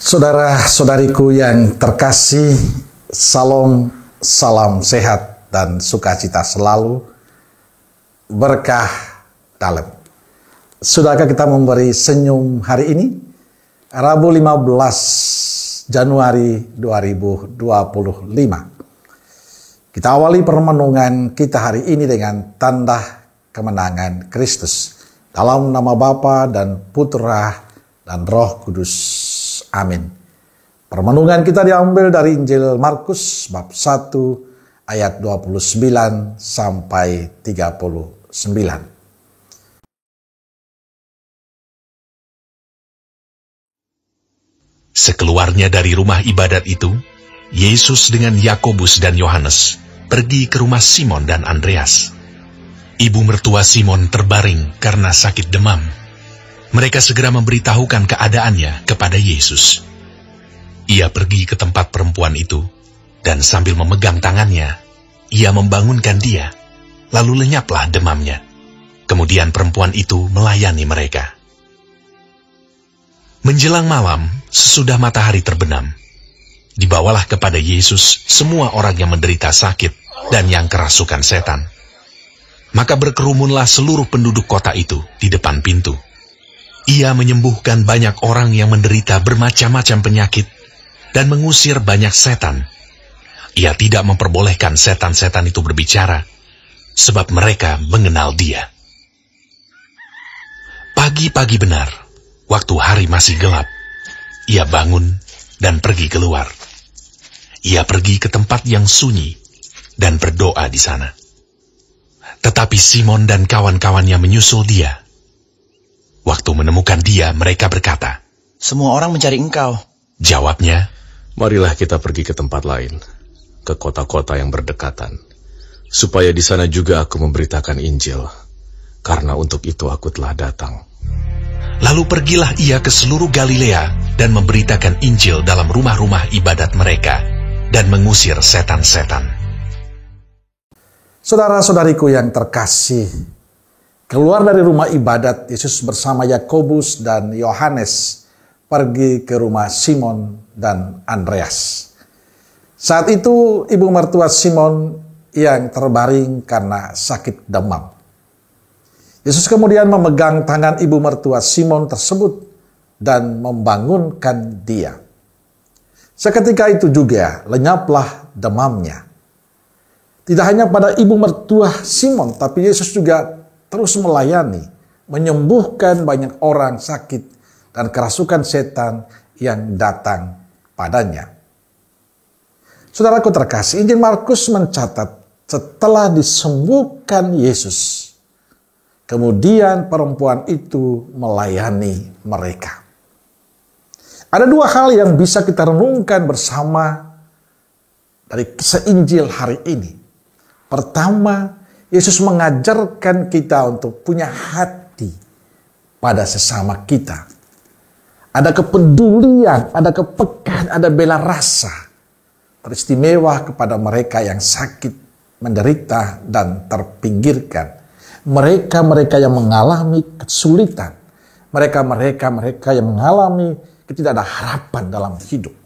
Saudara-saudariku yang terkasih, salam sehat dan sukacita selalu, berkah dalam. Sudahkah kita memberi senyum hari ini? Rabu 15 Januari 2025. Kita awali permenungan kita hari ini dengan tanda kemenangan Kristus. Dalam nama Bapa dan Putra dan Roh Kudus. Amin. Permenungan kita diambil dari Injil Markus bab 1 ayat 29 sampai 39. Sekeluarnya dari rumah ibadat itu, Yesus dengan Yakobus dan Yohanes pergi ke rumah Simon dan Andreas. Ibu mertua Simon terbaring karena sakit demam. Mereka segera memberitahukan keadaannya kepada Yesus. Ia pergi ke tempat perempuan itu, dan sambil memegang tangannya, ia membangunkan dia, lalu lenyaplah demamnya. Kemudian perempuan itu melayani mereka. Menjelang malam, sesudah matahari terbenam, dibawalah kepada Yesus semua orang yang menderita sakit dan yang kerasukan setan. Maka berkerumunlah seluruh penduduk kota itu di depan pintu. Ia menyembuhkan banyak orang yang menderita bermacam-macam penyakit dan mengusir banyak setan. Ia tidak memperbolehkan setan-setan itu berbicara, sebab mereka mengenal dia. Pagi-pagi benar, waktu hari masih gelap, ia bangun dan pergi keluar. Ia pergi ke tempat yang sunyi dan berdoa di sana. Tetapi Simon dan kawan-kawannya menyusul dia. Waktu menemukan dia, mereka berkata, "Semua orang mencari engkau." Jawabnya, "Marilah kita pergi ke tempat lain, ke kota-kota yang berdekatan, supaya di sana juga aku memberitakan Injil, karena untuk itu aku telah datang." Lalu pergilah ia ke seluruh Galilea dan memberitakan Injil dalam rumah-rumah ibadat mereka dan mengusir setan-setan. Saudara-saudariku yang terkasih, keluar dari rumah ibadat, Yesus bersama Yakobus dan Yohanes pergi ke rumah Simon dan Andreas. Saat itu ibu mertua Simon yang terbaring karena sakit demam. Yesus kemudian memegang tangan ibu mertua Simon tersebut dan membangunkan dia. Seketika itu juga lenyaplah demamnya. Tidak hanya pada ibu mertua Simon, tapi Yesus juga terus melayani, menyembuhkan banyak orang sakit dan kerasukan setan yang datang padanya. Saudaraku terkasih, Injil Markus mencatat setelah disembuhkan Yesus, kemudian perempuan itu melayani mereka. Ada dua hal yang bisa kita renungkan bersama dari kisah Injil hari ini. Pertama, Yesus mengajarkan kita untuk punya hati pada sesama kita. Ada kepedulian, ada kepekaan, ada bela rasa teristimewa kepada mereka yang sakit, menderita, dan terpinggirkan. Mereka-mereka yang mengalami kesulitan. Mereka-mereka yang mengalami tidak ada harapan dalam hidup.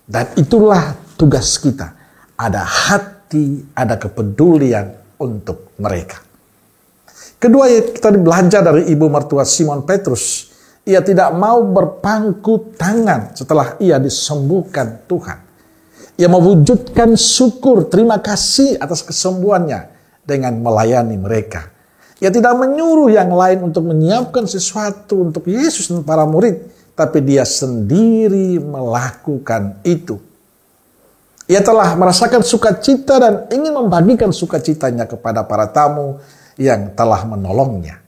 Dan itulah tugas kita. Ada hati, ada kepedulian untuk mereka. Kedua, kita belajar dari ibu mertua Simon Petrus. Ia tidak mau berpangku tangan setelah ia disembuhkan Tuhan. Ia mewujudkan syukur, terima kasih atas kesembuhannya dengan melayani mereka. Ia tidak menyuruh yang lain untuk menyiapkan sesuatu untuk Yesus dan para murid, tapi dia sendiri melakukan itu. Ia telah merasakan sukacita dan ingin membagikan sukacitanya kepada para tamu yang telah menolongnya.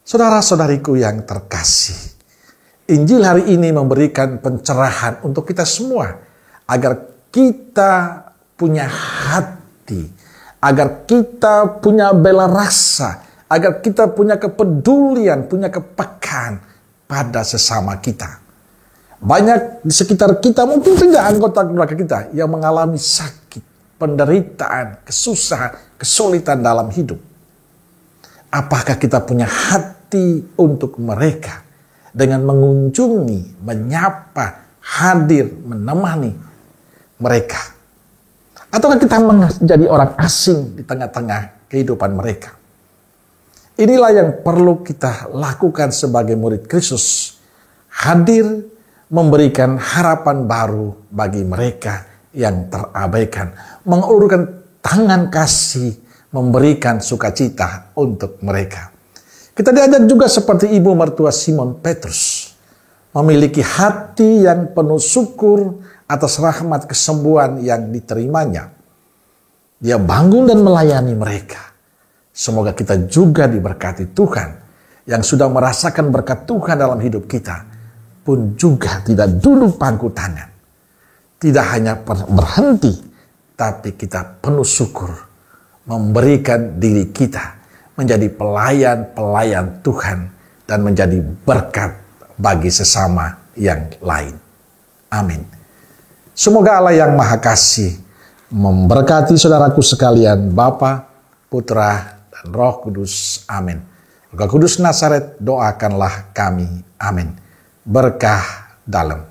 Saudara-saudariku yang terkasih, Injil hari ini memberikan pencerahan untuk kita semua, agar kita punya hati, agar kita punya bela rasa, agar kita punya kepedulian, punya kepekaan pada sesama kita. Banyak di sekitar kita, mungkin tidak anggota keluarga kita, yang mengalami sakit, penderitaan, kesusahan, kesulitan dalam hidup. Apakah kita punya hati untuk mereka? dengan mengunjungi, menyapa, hadir, menemani mereka. Ataukah kita menjadi orang asing di tengah-tengah kehidupan mereka? Inilah yang perlu kita lakukan sebagai murid Kristus. Hadir, memberikan harapan baru bagi mereka yang terabaikan. Mengulurkan tangan kasih, memberikan sukacita untuk mereka. Kita diajak juga seperti ibu mertua Simon Petrus. Memiliki hati yang penuh syukur atas rahmat kesembuhan yang diterimanya. Dia bangun dan melayani mereka. Semoga kita juga diberkati Tuhan, yang sudah merasakan berkat Tuhan dalam hidup kita, pun juga tidak duduk pangku tangan. Tidak hanya berhenti, tapi kita penuh syukur, memberikan diri kita menjadi pelayan-pelayan Tuhan, dan menjadi berkat bagi sesama yang lain. Amin. Semoga Allah yang Maha Kasih memberkati saudaraku sekalian, Bapa, Putra, dan Roh Kudus. Amin. Roh Kudus Nazaret, doakanlah kami. Amin. Berkah dalam.